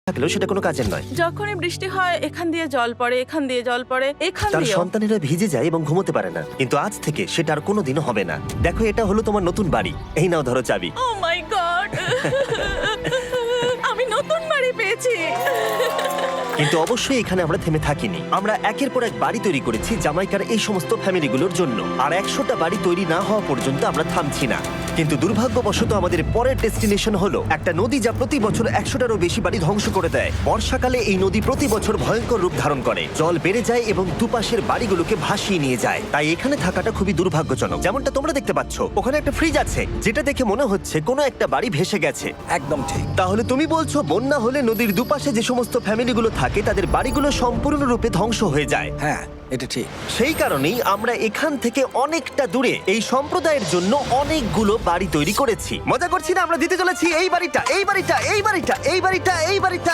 থাকলেও সেটা কোনো কাজের নয়। যখনই বৃষ্টি হয় এখান দিয়ে জল পড়ে, এখান দিয়ে জল পড়ে, এখান তার দিয়ে। সন্তানেরা ভিজে যায় এবং ঘুমোতে পারে না, কিন্তু আজ থেকে সেটা আর কোনোদিনও হবে না। দেখো, এটা হলো তোমার নতুন বাড়ি। এই নাও, ধরো চাবি। ও মাই গড! আমি নতুন বাড়ি পেয়েছি। কিন্তু অবশ্যই এখানে আমরা থেমে থাকিনি। আমরা একের পর এক বাড়ি তৈরি করেছি জামাইকার এই সমস্ত ফ্যামিলিগুলোর জন্য, আর 100টা বাড়ি তৈরি না হওয়া পর্যন্ত আমরা থামছি না। কিন্তু দুর্ভাগ্যবশত আমাদের পরের ডেস্টিনেশন হলো একটা নদী যা প্রতি বছর 100টারও বেশি বাড়ি ধ্বংস করে দেয়। বর্ষাকালে এই নদী প্রতি বছর ভয়ঙ্কর রূপ ধারণ করে, জল বেড়ে যায় এবং দুপাশের বাড়িগুলোকে ভাসিয়ে নিয়ে যায়। তাই এখানে থাকাটা খুবই দুর্ভাগ্যজনক। যেমনটা তোমরা দেখতে পাচ্ছ, ওখানে একটা ফ্রিজ আছে যেটা দেখে মনে হচ্ছে কোনো একটা বাড়ি ভেসে গেছে। একদম ঠিক। তাহলে তুমি বলছো বন্যা হলে নদীর দুপাশে যে সমস্ত ফ্যামিলিগুলো থাকে তাদের বাড়িগুলো সম্পূর্ণরূপে ধ্বংস হয়ে যায়। হ্যাঁ, এটা ঠিক। সেই কারণেই আমরা এখান থেকে অনেকটা দূরে এই সম্প্রদায়ের জন্য অনেকগুলো বাড়ি তৈরি করেছি। মজা করছি না, আমরা দিতে চলেছি এই বাড়িটা, এই বাড়িটা, এই বাড়িটা, এই বাড়িটা, এই বাড়িটা,